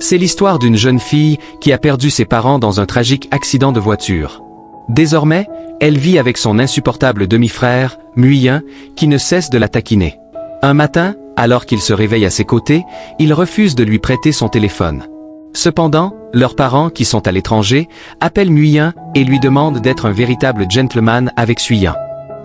C'est l'histoire d'une jeune fille qui a perdu ses parents dans un tragique accident de voiture. Désormais, elle vit avec son insupportable demi-frère, Nguyen, qui ne cesse de la taquiner. Un matin, alors qu'il se réveille à ses côtés, il refuse de lui prêter son téléphone. Cependant, leurs parents, qui sont à l'étranger, appellent Nguyen et lui demandent d'être un véritable gentleman avec Xuyen.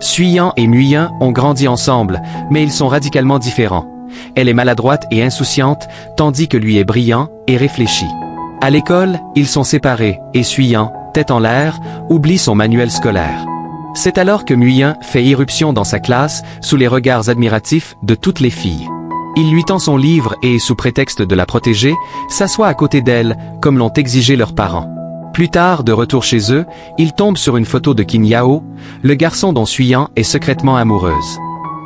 Xuyen et Nguyen ont grandi ensemble, mais ils sont radicalement différents. Elle est maladroite et insouciante, tandis que lui est brillant et réfléchi. À l'école, ils sont séparés, et Xuyen, tête en l'air, oublie son manuel scolaire. C'est alors que Nguyen fait irruption dans sa classe, sous les regards admiratifs de toutes les filles. Il lui tend son livre et, sous prétexte de la protéger, s'assoit à côté d'elle, comme l'ont exigé leurs parents. Plus tard, de retour chez eux, il tombe sur une photo de Kim Yao, le garçon dont Xuyen est secrètement amoureuse.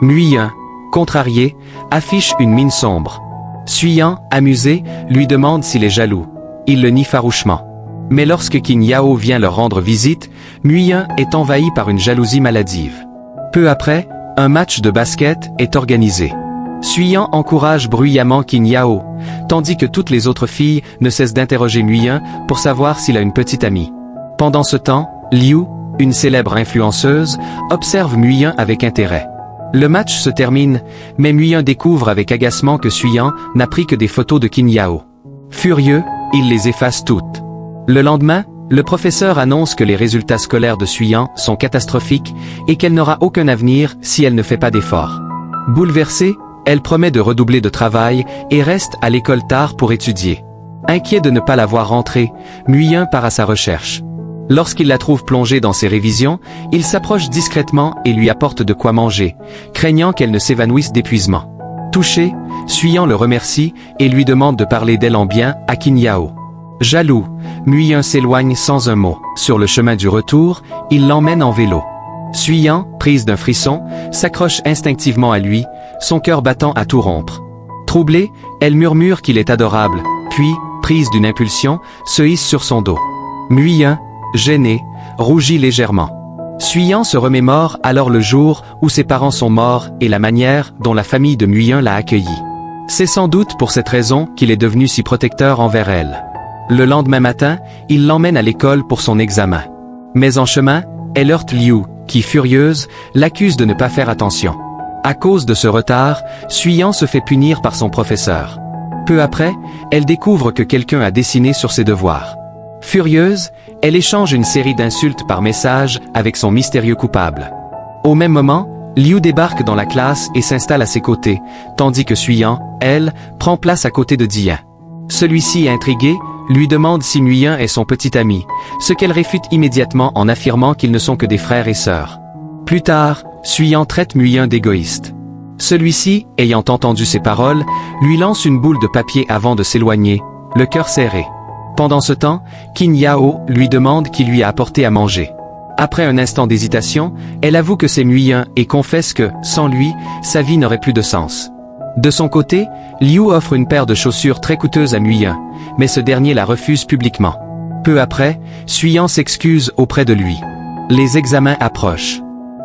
Nguyen, contrarié, affiche une mine sombre. Xuyen, amusé, lui demande s'il est jaloux. Il le nie farouchement. Mais lorsque Kim Yao vient leur rendre visite, Nguyen est envahi par une jalousie maladive. Peu après, un match de basket est organisé. Xuyen encourage bruyamment Kim Yao, tandis que toutes les autres filles ne cessent d'interroger Nguyen pour savoir s'il a une petite amie. Pendant ce temps, Liu, une célèbre influenceuse, observe Nguyen avec intérêt. Le match se termine, mais Nguyen découvre avec agacement que Xuyen n'a pris que des photos de Kim Yao. Furieux, il les efface toutes. Le lendemain, le professeur annonce que les résultats scolaires de Xuyen sont catastrophiques et qu'elle n'aura aucun avenir si elle ne fait pas d'efforts. Bouleversée, elle promet de redoubler de travail et reste à l'école tard pour étudier. Inquiet de ne pas la voir rentrer, Nguyen part à sa recherche. Lorsqu'il la trouve plongée dans ses révisions, il s'approche discrètement et lui apporte de quoi manger, craignant qu'elle ne s'évanouisse d'épuisement. Touché, Xuyen le remercie et lui demande de parler d'elle en bien à Kim Yao. Jaloux, Nguyen s'éloigne sans un mot. Sur le chemin du retour, il l'emmène en vélo. Xuyen, prise d'un frisson, s'accroche instinctivement à lui, son cœur battant à tout rompre. Troublée, elle murmure qu'il est adorable, puis, prise d'une impulsion, se hisse sur son dos. Nguyen, gêné, rougit légèrement. Xuyen se remémore alors le jour où ses parents sont morts et la manière dont la famille de Nguyen l'a accueilli. C'est sans doute pour cette raison qu'il est devenu si protecteur envers elle. Le lendemain matin, il l'emmène à l'école pour son examen. Mais en chemin, elle heurte Liu, qui, furieuse, l'accuse de ne pas faire attention. À cause de ce retard, Xuyen se fait punir par son professeur. Peu après, elle découvre que quelqu'un a dessiné sur ses devoirs. Furieuse, elle échange une série d'insultes par message avec son mystérieux coupable. Au même moment, Liu débarque dans la classe et s'installe à ses côtés, tandis que Xuyen, elle, prend place à côté de Dian. Celui-ci, intrigué, lui demande si Nguyen est son petit ami, ce qu'elle réfute immédiatement en affirmant qu'ils ne sont que des frères et sœurs. Plus tard, Xuyen traite Nguyen d'égoïste. Celui-ci, ayant entendu ces paroles, lui lance une boule de papier avant de s'éloigner, le cœur serré. Pendant ce temps, Kim Yao lui demande qui lui a apporté à manger. Après un instant d'hésitation, elle avoue que c'est Nguyen et confesse que, sans lui, sa vie n'aurait plus de sens. De son côté, Liu offre une paire de chaussures très coûteuses à Nguyen, mais ce dernier la refuse publiquement. Peu après, Xuyen s'excuse auprès de lui. Les examens approchent.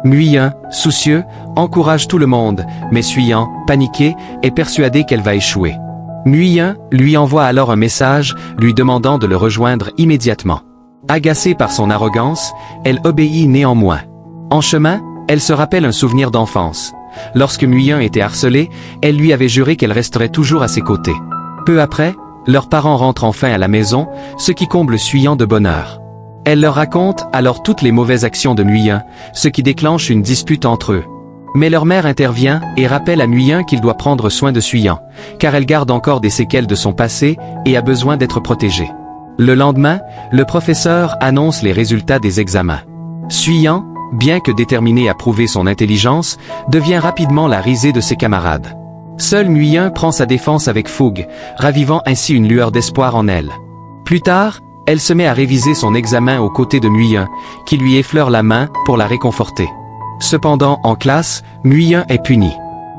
Nguyen, soucieux, encourage tout le monde, mais Xuyen, paniqué, est persuadé qu'elle va échouer. Nguyen lui envoie alors un message lui demandant de le rejoindre immédiatement. Agacée par son arrogance, elle obéit néanmoins. En chemin, elle se rappelle un souvenir d'enfance. Lorsque Nguyen était harcelée, elle lui avait juré qu'elle resterait toujours à ses côtés. Peu après, leurs parents rentrent enfin à la maison, ce qui comble Xuyen de bonheur. Elle leur raconte alors toutes les mauvaises actions de Nguyen, ce qui déclenche une dispute entre eux. Mais leur mère intervient et rappelle à Nguyen qu'il doit prendre soin de Xuyen, car elle garde encore des séquelles de son passé et a besoin d'être protégée. Le lendemain, le professeur annonce les résultats des examens. Xuyen, bien que déterminé à prouver son intelligence, devient rapidement la risée de ses camarades. Seul Nguyen prend sa défense avec fougue, ravivant ainsi une lueur d'espoir en elle. Plus tard, elle se met à réviser son examen aux côtés de Nguyen, qui lui effleure la main pour la réconforter. Cependant, en classe, Nguyen est puni.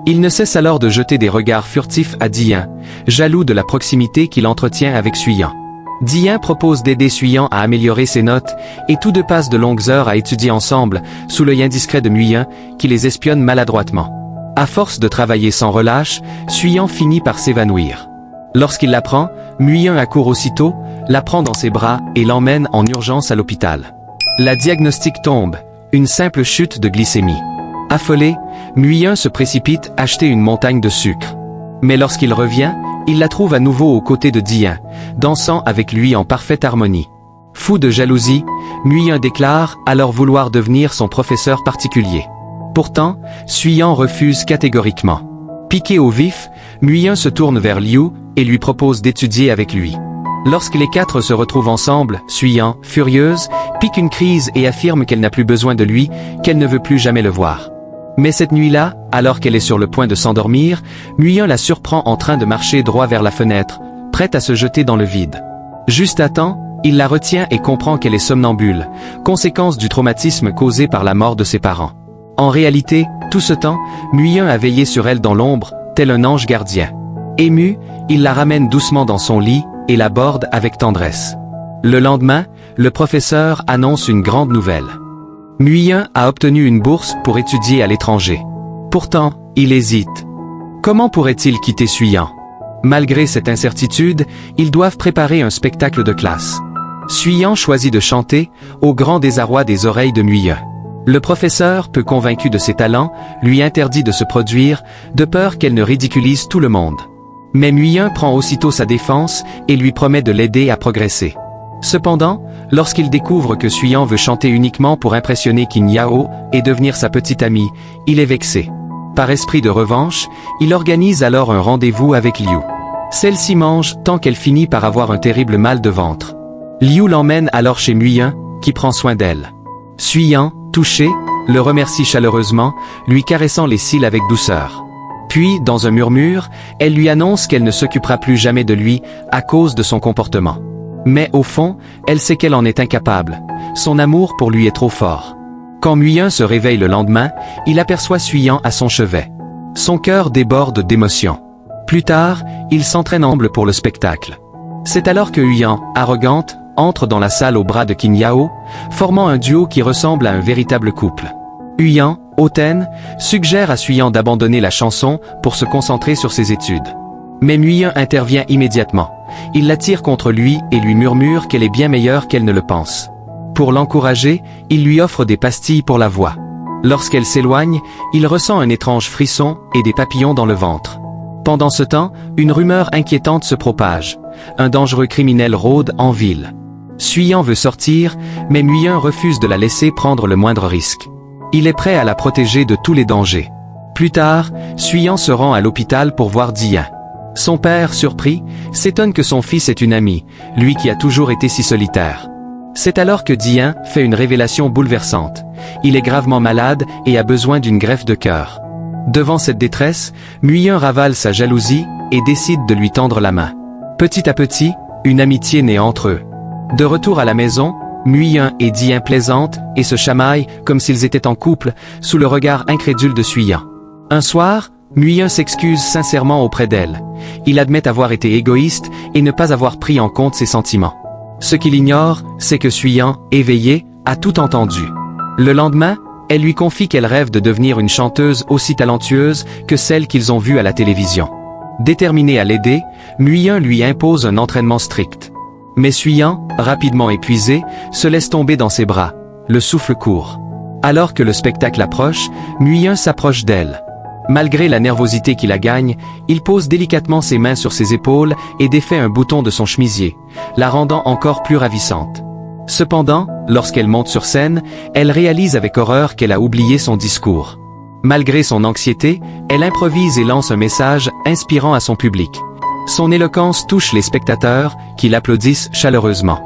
Il ne cesse alors de jeter des regards furtifs à Dian, jaloux de la proximité qu'il entretient avec Xuyen. Dian propose d'aider Xuyen à améliorer ses notes, et tous deux passent de longues heures à étudier ensemble, sous l'œil indiscret de Nguyen, qui les espionne maladroitement. À force de travailler sans relâche, Xuyen finit par s'évanouir. Lorsqu'il l'apprend, Nguyen accourt aussitôt, la prend dans ses bras et l'emmène en urgence à l'hôpital. La diagnostic tombe, une simple chute de glycémie. Affolé, Nguyen se précipite acheter une montagne de sucre. Mais lorsqu'il revient, il la trouve à nouveau aux côtés de Dian, dansant avec lui en parfaite harmonie. Fou de jalousie, Nguyen déclare alors vouloir devenir son professeur particulier. Pourtant, Suyan refuse catégoriquement. Piqué au vif, Nguyen se tourne vers Liu et lui propose d'étudier avec lui. Lorsque les quatre se retrouvent ensemble, Suyan, furieuse, pique une crise et affirme qu'elle n'a plus besoin de lui, qu'elle ne veut plus jamais le voir. Mais cette nuit-là, alors qu'elle est sur le point de s'endormir, Nguyen la surprend en train de marcher droit vers la fenêtre, prête à se jeter dans le vide. Juste à temps, il la retient et comprend qu'elle est somnambule, conséquence du traumatisme causé par la mort de ses parents. En réalité, tout ce temps, Nguyen a veillé sur elle dans l'ombre, tel un ange gardien. Ému, il la ramène doucement dans son lit et la borde avec tendresse. Le lendemain, le professeur annonce une grande nouvelle. Nguyen a obtenu une bourse pour étudier à l'étranger. Pourtant, il hésite. Comment pourrait-il quitter Suyan? Malgré cette incertitude, ils doivent préparer un spectacle de classe. Suyan choisit de chanter, au grand désarroi des oreilles de Nguyen. Le professeur, peu convaincu de ses talents, lui interdit de se produire, de peur qu'elle ne ridiculise tout le monde. Mais Nguyen prend aussitôt sa défense et lui promet de l'aider à progresser. Cependant, lorsqu'il découvre que Suyan veut chanter uniquement pour impressionner Qin Yao et devenir sa petite amie, il est vexé. Par esprit de revanche, il organise alors un rendez-vous avec Liu. Celle-ci mange tant qu'elle finit par avoir un terrible mal de ventre. Liu l'emmène alors chez Nguyen, qui prend soin d'elle. Suyan, touché, le remercie chaleureusement, lui caressant les cils avec douceur. Puis, dans un murmure, elle lui annonce qu'elle ne s'occupera plus jamais de lui à cause de son comportement. Mais au fond, elle sait qu'elle en est incapable. Son amour pour lui est trop fort. Quand Nguyen se réveille le lendemain, il aperçoit Suyan à son chevet. Son cœur déborde d'émotion. Plus tard, ils s'entraînent ensemble pour le spectacle. C'est alors que Nguyen, arrogante, entre dans la salle au bras de Qin Yao, formant un duo qui ressemble à un véritable couple. Nguyen, hautaine, suggère à Suyan d'abandonner la chanson pour se concentrer sur ses études. Mais Nguyen intervient immédiatement. Il l'attire contre lui et lui murmure qu'elle est bien meilleure qu'elle ne le pense. Pour l'encourager, il lui offre des pastilles pour la voix. Lorsqu'elle s'éloigne, il ressent un étrange frisson et des papillons dans le ventre. Pendant ce temps, une rumeur inquiétante se propage. Un dangereux criminel rôde en ville. Suyan veut sortir, mais Nguyen refuse de la laisser prendre le moindre risque. Il est prêt à la protéger de tous les dangers. Plus tard, Suyan se rend à l'hôpital pour voir Dian. Son père, surpris, s'étonne que son fils ait une amie, lui qui a toujours été si solitaire. C'est alors que Dian fait une révélation bouleversante. Il est gravement malade et a besoin d'une greffe de cœur. Devant cette détresse, Nguyen ravale sa jalousie et décide de lui tendre la main. Petit à petit, une amitié naît entre eux. De retour à la maison, Nguyen et Dian plaisantent et se chamaillent comme s'ils étaient en couple, sous le regard incrédule de Suyan. Un soir, Nguyen s'excuse sincèrement auprès d'elle. Il admet avoir été égoïste et ne pas avoir pris en compte ses sentiments. Ce qu'il ignore, c'est que Suyan, éveillée, a tout entendu. Le lendemain, elle lui confie qu'elle rêve de devenir une chanteuse aussi talentueuse que celle qu'ils ont vue à la télévision. Déterminé à l'aider, Nguyen lui impose un entraînement strict. Mais Suyan, rapidement épuisé, se laisse tomber dans ses bras, le souffle court. Alors que le spectacle approche, Nguyen s'approche d'elle. Malgré la nervosité qui la gagne, il pose délicatement ses mains sur ses épaules et défait un bouton de son chemisier, la rendant encore plus ravissante. Cependant, lorsqu'elle monte sur scène, elle réalise avec horreur qu'elle a oublié son discours. Malgré son anxiété, elle improvise et lance un message inspirant à son public. Son éloquence touche les spectateurs, qui l'applaudissent chaleureusement.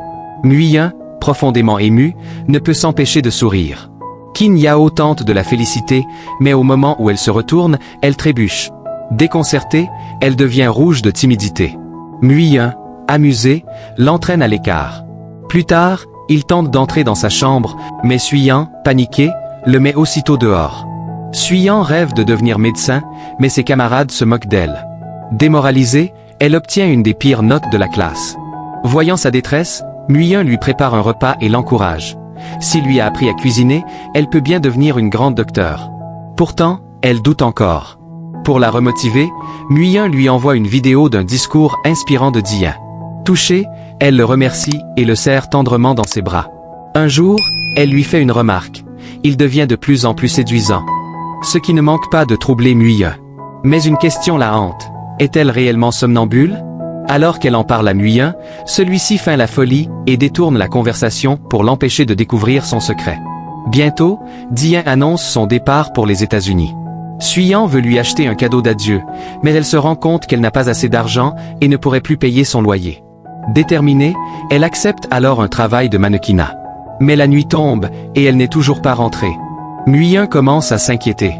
Nguyen, profondément ému, ne peut s'empêcher de sourire. Qin Yao tente de la féliciter, mais au moment où elle se retourne, elle trébuche. Déconcertée, elle devient rouge de timidité. Nguyen, amusé, l'entraîne à l'écart. Plus tard, il tente d'entrer dans sa chambre, mais Suyan, paniqué, le met aussitôt dehors. Suyan rêve de devenir médecin, mais ses camarades se moquent d'elle. Démoralisée, elle obtient une des pires notes de la classe. Voyant sa détresse, Nguyen lui prépare un repas et l'encourage. S'il lui a appris à cuisiner, elle peut bien devenir une grande docteure. Pourtant, elle doute encore. Pour la remotiver, Nguyen lui envoie une vidéo d'un discours inspirant de Dian. Touchée, elle le remercie et le serre tendrement dans ses bras. Un jour, elle lui fait une remarque. Il devient de plus en plus séduisant. Ce qui ne manque pas de troubler Nguyen. Mais une question la hante. Est-elle réellement somnambule? Alors qu'elle en parle à Nguyen, celui-ci feint la folie et détourne la conversation pour l'empêcher de découvrir son secret. Bientôt, Dian annonce son départ pour les États-Unis. Nguyen veut lui acheter un cadeau d'adieu, mais elle se rend compte qu'elle n'a pas assez d'argent et ne pourrait plus payer son loyer. Déterminée, elle accepte alors un travail de mannequinat. Mais la nuit tombe, et elle n'est toujours pas rentrée. Nguyen commence à s'inquiéter.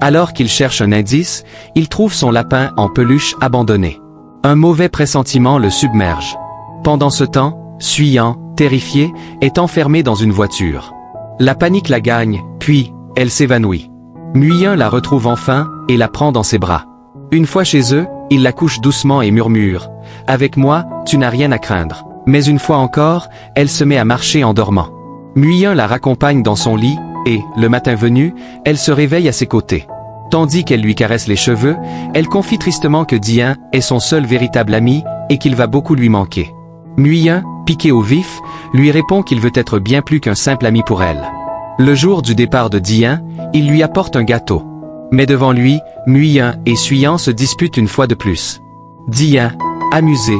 Alors qu'il cherche un indice, il trouve son lapin en peluche abandonné. Un mauvais pressentiment le submerge. Pendant ce temps, Nguyen, terrifiée, est enfermée dans une voiture. La panique la gagne, puis, elle s'évanouit. Nguyen la retrouve enfin, et la prend dans ses bras. Une fois chez eux, il la couche doucement et murmure « Avec moi, tu n'as rien à craindre ». Mais une fois encore, elle se met à marcher en dormant. Nguyen la raccompagne dans son lit, et, le matin venu, elle se réveille à ses côtés. Tandis qu'elle lui caresse les cheveux, elle confie tristement que Dian est son seul véritable ami, et qu'il va beaucoup lui manquer. Nguyen, piqué au vif, lui répond qu'il veut être bien plus qu'un simple ami pour elle. Le jour du départ de Dian, il lui apporte un gâteau. Mais devant lui, Nguyen et Nguyen se disputent une fois de plus. Dian, amusé,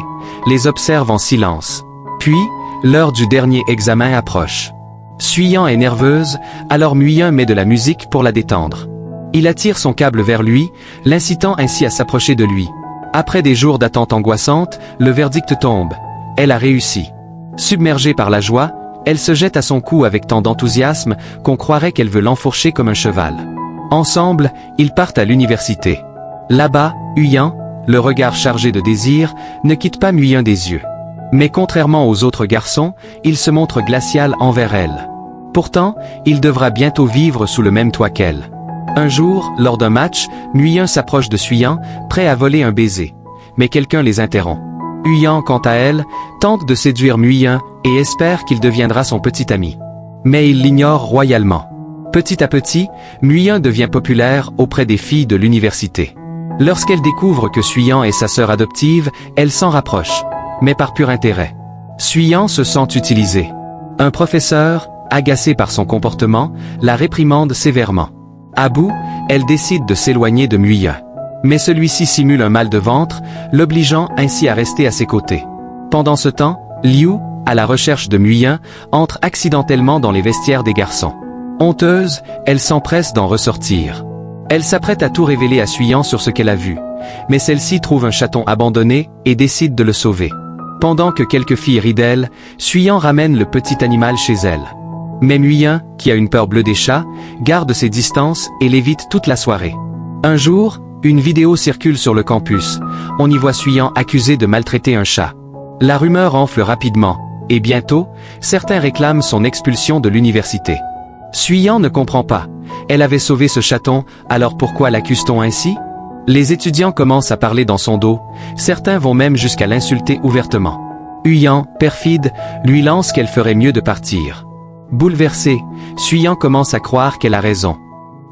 les observe en silence. Puis, l'heure du dernier examen approche. Nguyen est nerveuse, alors Nguyen met de la musique pour la détendre. Il attire son câble vers lui, l'incitant ainsi à s'approcher de lui. Après des jours d'attente angoissante, le verdict tombe. Elle a réussi. Submergée par la joie, elle se jette à son cou avec tant d'enthousiasme qu'on croirait qu'elle veut l'enfourcher comme un cheval. Ensemble, ils partent à l'université. Là-bas, Nguyen, le regard chargé de désir, ne quitte pas Nguyen des yeux. Mais contrairement aux autres garçons, il se montre glacial envers elle. Pourtant, il devra bientôt vivre sous le même toit qu'elle. Un jour, lors d'un match, Nguyen s'approche de Nguyen, prêt à voler un baiser. Mais quelqu'un les interrompt. Nguyen, quant à elle, tente de séduire Nguyen et espère qu'il deviendra son petit ami. Mais il l'ignore royalement. Petit à petit, Nguyen devient populaire auprès des filles de l'université. Lorsqu'elle découvre que Nguyen est sa sœur adoptive, elle s'en rapproche, mais par pur intérêt. Nguyen se sent utilisé. Un professeur, agacé par son comportement, la réprimande sévèrement. À bout, elle décide de s'éloigner de Nguyen. Mais celui-ci simule un mal de ventre, l'obligeant ainsi à rester à ses côtés. Pendant ce temps, Liu, à la recherche de Nguyen, entre accidentellement dans les vestiaires des garçons. Honteuse, elle s'empresse d'en ressortir. Elle s'apprête à tout révéler à Nguyen sur ce qu'elle a vu. Mais celle-ci trouve un chaton abandonné et décide de le sauver. Pendant que quelques filles rient d'elle, Nguyen ramène le petit animal chez elle. Mais Nguyen, qui a une peur bleue des chats, garde ses distances et l'évite toute la soirée. Un jour, une vidéo circule sur le campus. On y voit Nguyen accusé de maltraiter un chat. La rumeur enfle rapidement, et bientôt, certains réclament son expulsion de l'université. Nguyen ne comprend pas. Elle avait sauvé ce chaton, alors pourquoi l'accuse-t-on ainsi? Les étudiants commencent à parler dans son dos, certains vont même jusqu'à l'insulter ouvertement. Nguyen, perfide, lui lance qu'elle ferait mieux de partir. Bouleversée, Nguyen commence à croire qu'elle a raison.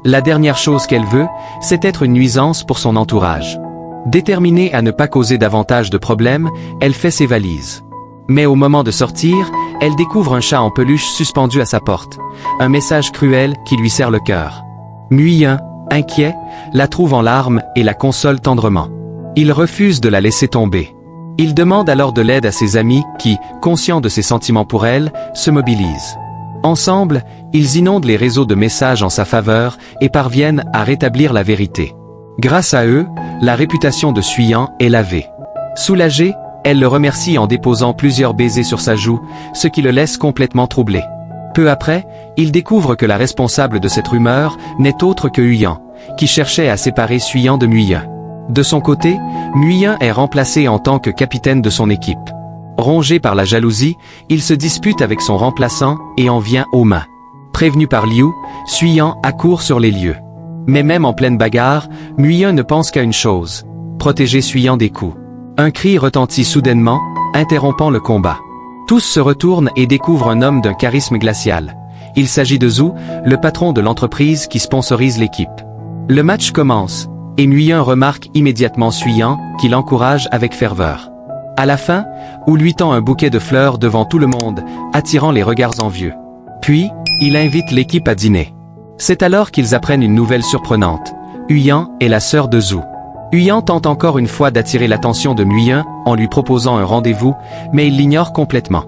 La dernière chose qu'elle veut, c'est être une nuisance pour son entourage. Déterminée à ne pas causer davantage de problèmes, elle fait ses valises. Mais au moment de sortir, elle découvre un chat en peluche suspendu à sa porte. Un message cruel qui lui serre le cœur. Nguyen, inquiet, la trouve en larmes et la console tendrement. Il refuse de la laisser tomber. Il demande alors de l'aide à ses amis qui, conscients de ses sentiments pour elle, se mobilisent. Ensemble, ils inondent les réseaux de messages en sa faveur et parviennent à rétablir la vérité. Grâce à eux, la réputation de Nguyen est lavée. Soulagée, elle le remercie en déposant plusieurs baisers sur sa joue, ce qui le laisse complètement troublé. Peu après, il découvre que la responsable de cette rumeur n'est autre que Nguyen, qui cherchait à séparer Nguyen de Nguyen. De son côté, Nguyen est remplacé en tant que capitaine de son équipe. Rongé par la jalousie, il se dispute avec son remplaçant et en vient aux mains. Prévenu par Liu, Nguyen accourt sur les lieux. Mais même en pleine bagarre, Nguyen ne pense qu'à une chose, protéger Nguyen des coups. Un cri retentit soudainement, interrompant le combat. Tous se retournent et découvrent un homme d'un charisme glacial. Il s'agit de Zhu, le patron de l'entreprise qui sponsorise l'équipe. Le match commence, et Nguyen remarque immédiatement Suyan, qui l'encourage avec ferveur. À la fin, Wu lui tend un bouquet de fleurs devant tout le monde, attirant les regards envieux. Puis, il invite l'équipe à dîner. C'est alors qu'ils apprennent une nouvelle surprenante. Huyan est la sœur de Zhu. Huyan tente encore une fois d'attirer l'attention de Nguyen en lui proposant un rendez-vous, mais il l'ignore complètement.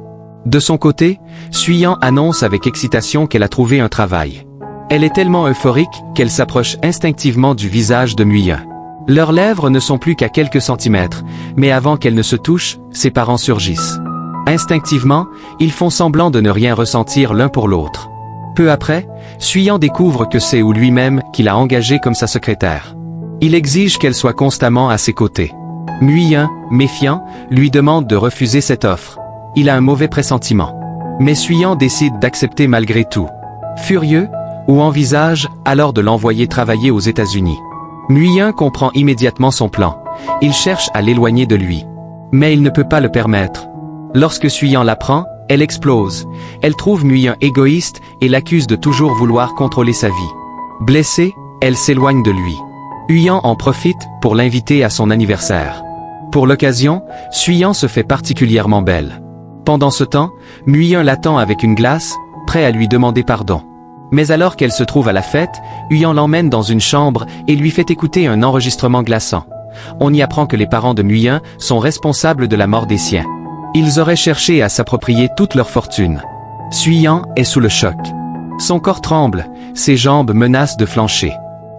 De son côté, Suyan annonce avec excitation qu'elle a trouvé un travail. Elle est tellement euphorique qu'elle s'approche instinctivement du visage de Nguyen. Leurs lèvres ne sont plus qu'à quelques centimètres, mais avant qu'elles ne se touchent, ses parents surgissent. Instinctivement, ils font semblant de ne rien ressentir l'un pour l'autre. Peu après, Suyan découvre que c'est Wu lui-même qui l'a engagée comme sa secrétaire. Il exige qu'elle soit constamment à ses côtés. Nguyen, méfiant, lui demande de refuser cette offre. Il a un mauvais pressentiment. Mais Suyan décide d'accepter malgré tout. Furieux, Wu envisage alors de l'envoyer travailler aux États-Unis. Nguyen comprend immédiatement son plan. Il cherche à l'éloigner de lui. Mais il ne peut pas le permettre. Lorsque Suyan l'apprend, elle explose. Elle trouve Nguyen égoïste et l'accuse de toujours vouloir contrôler sa vie. Blessée, elle s'éloigne de lui. Huyan en profite pour l'inviter à son anniversaire. Pour l'occasion, Suyan se fait particulièrement belle. Pendant ce temps, Nguyen l'attend avec une glace, prêt à lui demander pardon. Mais alors qu'elle se trouve à la fête, Huyan l'emmène dans une chambre et lui fait écouter un enregistrement glaçant. On y apprend que les parents de Nguyen sont responsables de la mort des siens. Ils auraient cherché à s'approprier toute leur fortune. Suyan est sous le choc. Son corps tremble, ses jambes menacent de flancher.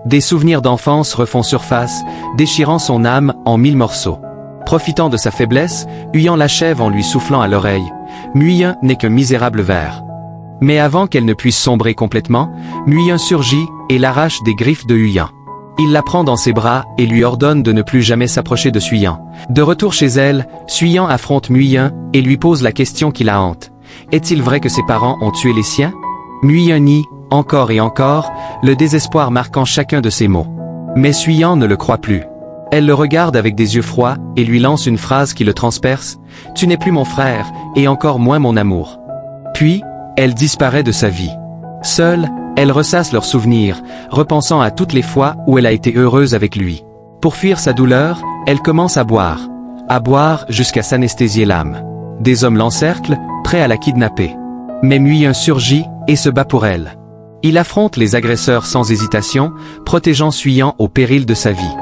Des souvenirs d'enfance refont surface, déchirant son âme en 1000 morceaux. Profitant de sa faiblesse, Huyan l'achève en lui soufflant à l'oreille. Nguyen n'est qu'un misérable ver. Mais avant qu'elle ne puisse sombrer complètement, Nguyen surgit et l'arrache des griffes de Huyan. Il la prend dans ses bras et lui ordonne de ne plus jamais s'approcher de Suyan. De retour chez elle, Suyan affronte Nguyen et lui pose la question qui la hante. Est-il vrai que ses parents ont tué les siens? Nguyen nie, encore et encore, le désespoir marquant chacun de ses mots. Mais Suyan ne le croit plus. Elle le regarde avec des yeux froids et lui lance une phrase qui le transperce. « Tu n'es plus mon frère, et encore moins mon amour. » Puis, elle disparaît de sa vie. Seule, elle ressasse leurs souvenirs, repensant à toutes les fois où elle a été heureuse avec lui. Pour fuir sa douleur, elle commence à boire jusqu'à s'anesthésier l'âme. Des hommes l'encerclent, prêts à la kidnapper. Mais Nguyen surgit et se bat pour elle. Il affronte les agresseurs sans hésitation, protégeant Suyan au péril de sa vie.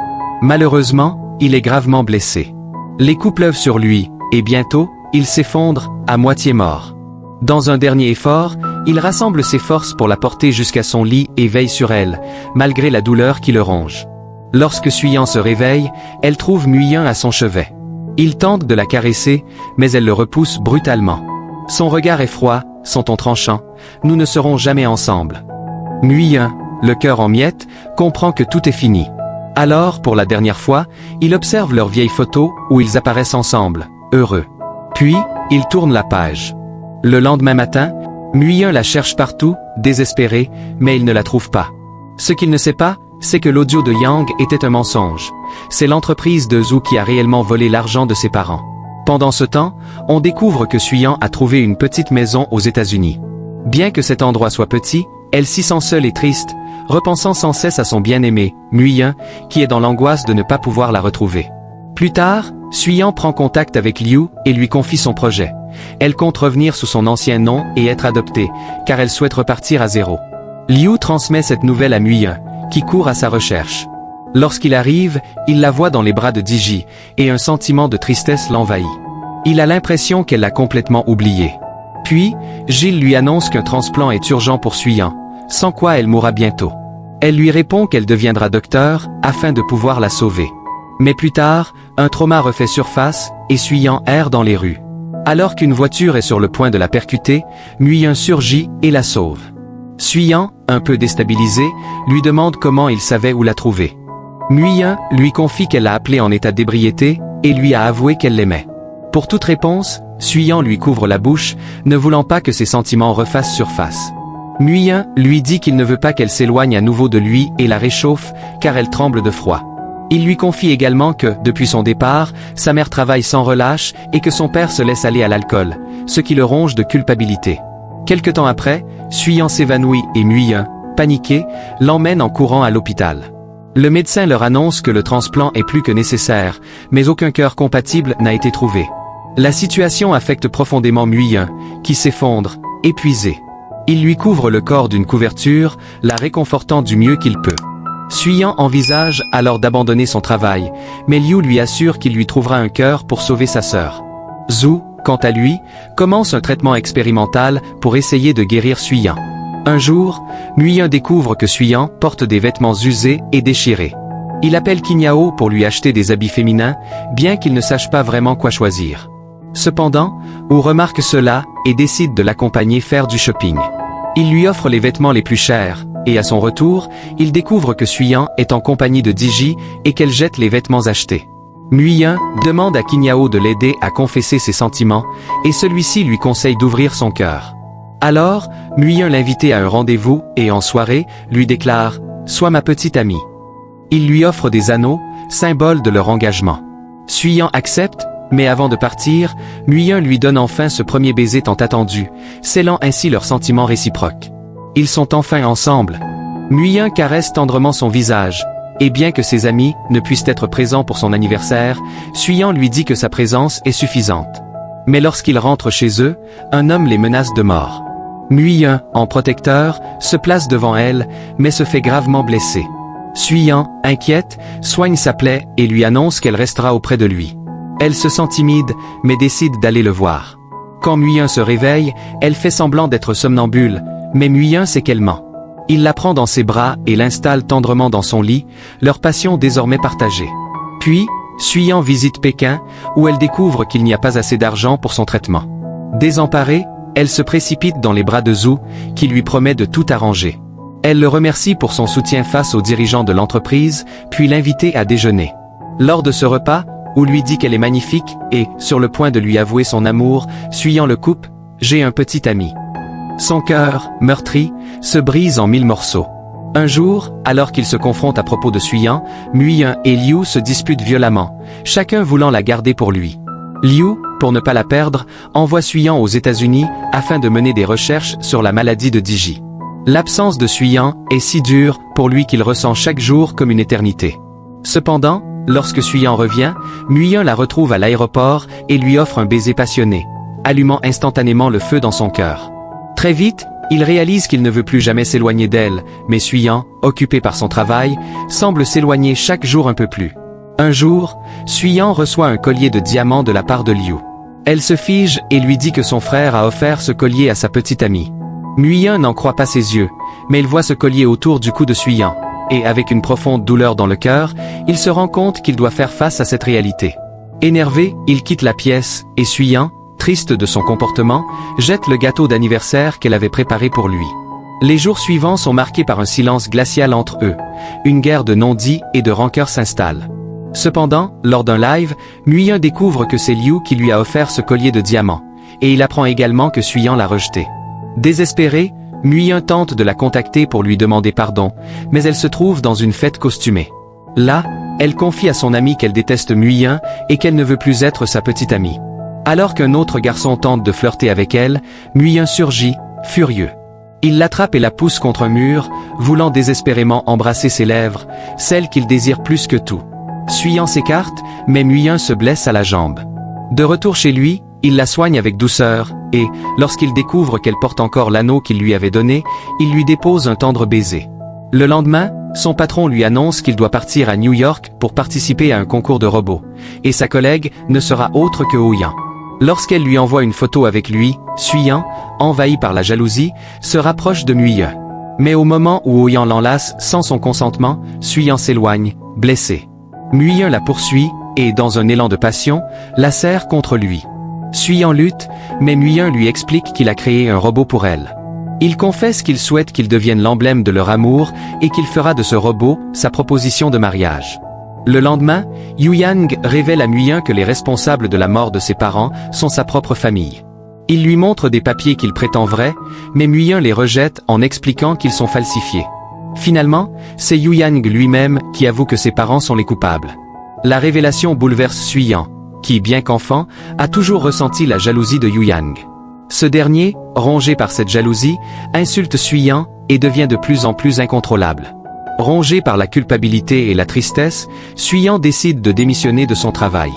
Malheureusement, il est gravement blessé. Les coups pleuvent sur lui, et bientôt, il s'effondre, à moitié mort. Dans un dernier effort, il rassemble ses forces pour la porter jusqu'à son lit et veille sur elle, malgré la douleur qui le ronge. Lorsque Suyan se réveille, elle trouve Nguyen à son chevet. Il tente de la caresser, mais elle le repousse brutalement. Son regard est froid, son ton tranchant. Nous ne serons jamais ensemble. Nguyen, le cœur en miettes, comprend que tout est fini. Alors, pour la dernière fois, il observe leurs vieilles photos où ils apparaissent ensemble, heureux. Puis, il tourne la page. Le lendemain matin, Nguyen la cherche partout, désespéré, mais il ne la trouve pas. Ce qu'il ne sait pas, c'est que l'audio de Yang était un mensonge. C'est l'entreprise de Zhu qui a réellement volé l'argent de ses parents. Pendant ce temps, on découvre que Suyan a trouvé une petite maison aux États-Unis. Bien que cet endroit soit petit, elle s'y sent seule et triste, repensant sans cesse à son bien-aimé, Nguyen, qui est dans l'angoisse de ne pas pouvoir la retrouver. Plus tard, Suyan prend contact avec Liu et lui confie son projet. Elle compte revenir sous son ancien nom et être adoptée, car elle souhaite repartir à zéro. Liu transmet cette nouvelle à Nguyen, qui court à sa recherche. Lorsqu'il arrive, il la voit dans les bras de Diji, et un sentiment de tristesse l'envahit. Il a l'impression qu'elle l'a complètement oublié. Puis, Gilles lui annonce qu'un transplant est urgent pour Suyan, sans quoi elle mourra bientôt. Elle lui répond qu'elle deviendra docteur, afin de pouvoir la sauver. Mais plus tard, un trauma refait surface, et Suyan erre dans les rues. Alors qu'une voiture est sur le point de la percuter, Nguyen surgit et la sauve. Suyan, un peu déstabilisé, lui demande comment il savait où la trouver. Nguyen lui confie qu'elle l'a appelé en état d'ébriété, et lui a avoué qu'elle l'aimait. Pour toute réponse, Suyan lui couvre la bouche, ne voulant pas que ses sentiments refassent surface. Nguyen lui dit qu'il ne veut pas qu'elle s'éloigne à nouveau de lui et la réchauffe, car elle tremble de froid. Il lui confie également que, depuis son départ, sa mère travaille sans relâche et que son père se laisse aller à l'alcool, ce qui le ronge de culpabilité. Quelque temps après, Suyan s'évanouit et Nguyen, paniqué, l'emmène en courant à l'hôpital. Le médecin leur annonce que le transplant est plus que nécessaire, mais aucun cœur compatible n'a été trouvé. La situation affecte profondément Nguyen, qui s'effondre, épuisé. Il lui couvre le corps d'une couverture, la réconfortant du mieux qu'il peut. Suyan envisage alors d'abandonner son travail, mais Liu lui assure qu'il lui trouvera un cœur pour sauver sa sœur. Zhu, quant à lui, commence un traitement expérimental pour essayer de guérir Suyan. Un jour, Nguyen découvre que Suyan porte des vêtements usés et déchirés. Il appelle Qinyao pour lui acheter des habits féminins, bien qu'il ne sache pas vraiment quoi choisir. Cependant, Wu remarque cela et décide de l'accompagner faire du shopping. Il lui offre les vêtements les plus chers, et à son retour, il découvre que Suyan est en compagnie de Diji et qu'elle jette les vêtements achetés. Nguyen demande à Qinyao de l'aider à confesser ses sentiments, et celui-ci lui conseille d'ouvrir son cœur. Alors, Nguyen l'invite à un rendez-vous et en soirée, lui déclare « Sois ma petite amie ». Il lui offre des anneaux, symbole de leur engagement. Suyan accepte, mais avant de partir, Nguyen lui donne enfin ce premier baiser tant attendu, scellant ainsi leurs sentiments réciproques. Ils sont enfin ensemble. Nguyen caresse tendrement son visage, et bien que ses amis ne puissent être présents pour son anniversaire, Suyan lui dit que sa présence est suffisante. Mais lorsqu'ils rentrent chez eux, un homme les menace de mort. Nguyen, en protecteur, se place devant elle, mais se fait gravement blesser. Suyan, inquiète, soigne sa plaie et lui annonce qu'elle restera auprès de lui. Elle se sent timide, mais décide d'aller le voir. Quand Nguyen se réveille, elle fait semblant d'être somnambule, mais Nguyen sait qu'elle ment. Il la prend dans ses bras et l'installe tendrement dans son lit, leur passion désormais partagée. Puis, Suyan visite Pékin, où elle découvre qu'il n'y a pas assez d'argent pour son traitement. Désemparée, elle se précipite dans les bras de Zhu, qui lui promet de tout arranger. Elle le remercie pour son soutien face aux dirigeants de l'entreprise, puis l'invite à déjeuner. Lors de ce repas, Wu lui dit qu'elle est magnifique, et, sur le point de lui avouer son amour, Suyan le coupe, « J'ai un petit ami ». Son cœur, meurtri, se brise en 1000 morceaux. Un jour, alors qu'ils se confrontent à propos de Suyan, Nguyen et Liu se disputent violemment, chacun voulant la garder pour lui. Liu, pour ne pas la perdre, envoie Suyan aux États-Unis afin de mener des recherches sur la maladie de Diji. L'absence de Suyan est si dure pour lui qu'il ressent chaque jour comme une éternité. Cependant, lorsque Suyan revient, Nguyen la retrouve à l'aéroport et lui offre un baiser passionné, allumant instantanément le feu dans son cœur. Très vite, il réalise qu'il ne veut plus jamais s'éloigner d'elle, mais Suyan, occupé par son travail, semble s'éloigner chaque jour un peu plus. Un jour, Suyan reçoit un collier de diamants de la part de Liu. Elle se fige et lui dit que son frère a offert ce collier à sa petite amie. Nguyen n'en croit pas ses yeux, mais il voit ce collier autour du cou de Suyan, et avec une profonde douleur dans le cœur, il se rend compte qu'il doit faire face à cette réalité. Énervé, il quitte la pièce, et Suyan, triste de son comportement, jette le gâteau d'anniversaire qu'elle avait préparé pour lui. Les jours suivants sont marqués par un silence glacial entre eux. Une guerre de non-dits et de rancœur s'installe. Cependant, lors d'un live, Nguyen découvre que c'est Liu qui lui a offert ce collier de diamants, et il apprend également que Suyan l'a rejeté. Désespéré, Nguyen tente de la contacter pour lui demander pardon, mais elle se trouve dans une fête costumée. Là, elle confie à son amie qu'elle déteste Nguyen et qu'elle ne veut plus être sa petite amie. Alors qu'un autre garçon tente de flirter avec elle, Nguyen surgit, furieux. Il l'attrape et la pousse contre un mur, voulant désespérément embrasser ses lèvres, celles qu'il désire plus que tout. Suyan s'écarte, mais Nguyen se blesse à la jambe. De retour chez lui, il la soigne avec douceur, et, lorsqu'il découvre qu'elle porte encore l'anneau qu'il lui avait donné, il lui dépose un tendre baiser. Le lendemain, son patron lui annonce qu'il doit partir à New York pour participer à un concours de robots, et sa collègue ne sera autre que Oyan. Lorsqu'elle lui envoie une photo avec lui, Suyan, envahi par la jalousie, se rapproche de Nguyen. Mais au moment où Oyan l'enlace sans son consentement, Suyan s'éloigne, blessé. Nguyen la poursuit, et dans un élan de passion, la serre contre lui. Suyan lutte, mais Nguyen lui explique qu'il a créé un robot pour elle. Il confesse qu'il souhaite qu'il devienne l'emblème de leur amour, et qu'il fera de ce robot sa proposition de mariage. Le lendemain, Yuyang révèle à Nguyen que les responsables de la mort de ses parents sont sa propre famille. Il lui montre des papiers qu'il prétend vrais, mais Nguyen les rejette en expliquant qu'ils sont falsifiés. Finalement, c'est Yuyang lui-même qui avoue que ses parents sont les coupables. La révélation bouleverse Suyan, qui, bien qu'enfant, a toujours ressenti la jalousie de Yuyang. Ce dernier, rongé par cette jalousie, insulte Suyan et devient de plus en plus incontrôlable. Rongé par la culpabilité et la tristesse, Suyan décide de démissionner de son travail.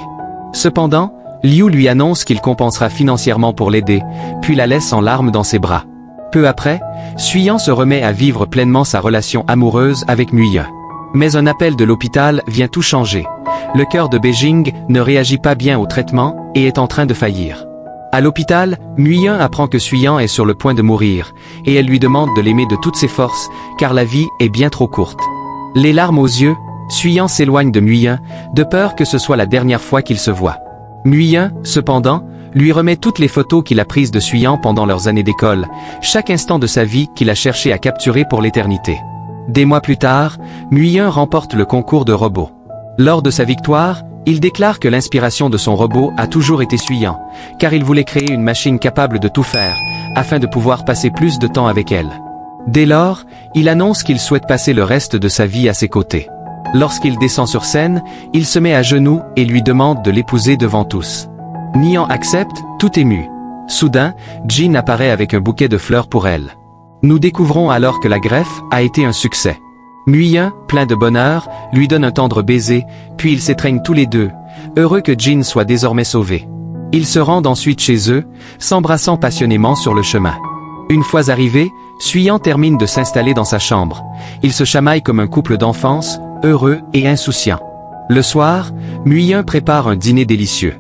Cependant, Liu lui annonce qu'il compensera financièrement pour l'aider, puis la laisse en larmes dans ses bras. Peu après, Suyan se remet à vivre pleinement sa relation amoureuse avec Nguyen. Mais un appel de l'hôpital vient tout changer. Le cœur de Beijing ne réagit pas bien au traitement et est en train de faillir. À l'hôpital, Nguyen apprend que Suyan est sur le point de mourir, et elle lui demande de l'aimer de toutes ses forces, car la vie est bien trop courte. Les larmes aux yeux, Suyan s'éloigne de Nguyen, de peur que ce soit la dernière fois qu'ils se voient. Nguyen, cependant, lui remet toutes les photos qu'il a prises de Suyan pendant leurs années d'école, chaque instant de sa vie qu'il a cherché à capturer pour l'éternité. Des mois plus tard, Nguyen remporte le concours de robot. Lors de sa victoire, il déclare que l'inspiration de son robot a toujours été Suyan, car il voulait créer une machine capable de tout faire, afin de pouvoir passer plus de temps avec elle. Dès lors, il annonce qu'il souhaite passer le reste de sa vie à ses côtés. Lorsqu'il descend sur scène, il se met à genoux et lui demande de l'épouser devant tous. Nian accepte, tout ému. Soudain, Jin apparaît avec un bouquet de fleurs pour elle. Nous découvrons alors que la greffe a été un succès. Nguyen, plein de bonheur, lui donne un tendre baiser, puis ils s'étreignent tous les deux, heureux que Jin soit désormais sauvé. Ils se rendent ensuite chez eux, s'embrassant passionnément sur le chemin. Une fois arrivés, Suyan termine de s'installer dans sa chambre. Ils se chamaillent comme un couple d'enfance, heureux et insouciants. Le soir, Nguyen prépare un dîner délicieux.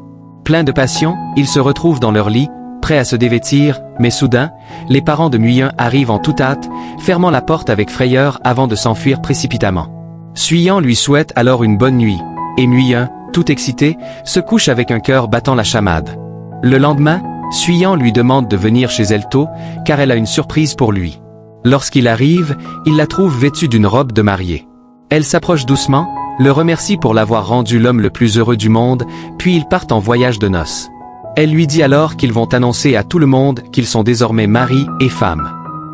Plein de passion, ils se retrouvent dans leur lit, prêts à se dévêtir, mais soudain, les parents de Nguyen arrivent en toute hâte, fermant la porte avec frayeur avant de s'enfuir précipitamment. Suyan lui souhaite alors une bonne nuit, et Nguyen, tout excité, se couche avec un cœur battant la chamade. Le lendemain, Suyan lui demande de venir chez elle tôt, car elle a une surprise pour lui. Lorsqu'il arrive, il la trouve vêtue d'une robe de mariée. Elle s'approche doucement, le remercie pour l'avoir rendu l'homme le plus heureux du monde, puis ils partent en voyage de noces. Elle lui dit alors qu'ils vont annoncer à tout le monde qu'ils sont désormais mari et femme.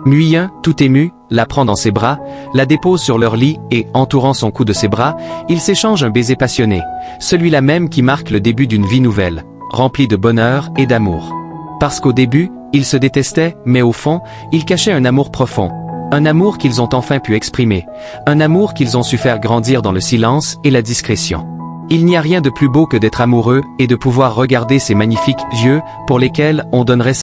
Nguyen, tout ému, la prend dans ses bras, la dépose sur leur lit et, entourant son cou de ses bras, ils s'échangent un baiser passionné, celui-là même qui marque le début d'une vie nouvelle, remplie de bonheur et d'amour. Parce qu'au début, ils se détestaient, mais au fond, ils cachaient un amour profond. Un amour qu'ils ont enfin pu exprimer, un amour qu'ils ont su faire grandir dans le silence et la discrétion. Il n'y a rien de plus beau que d'être amoureux et de pouvoir regarder ces magnifiques yeux pour lesquels on donnerait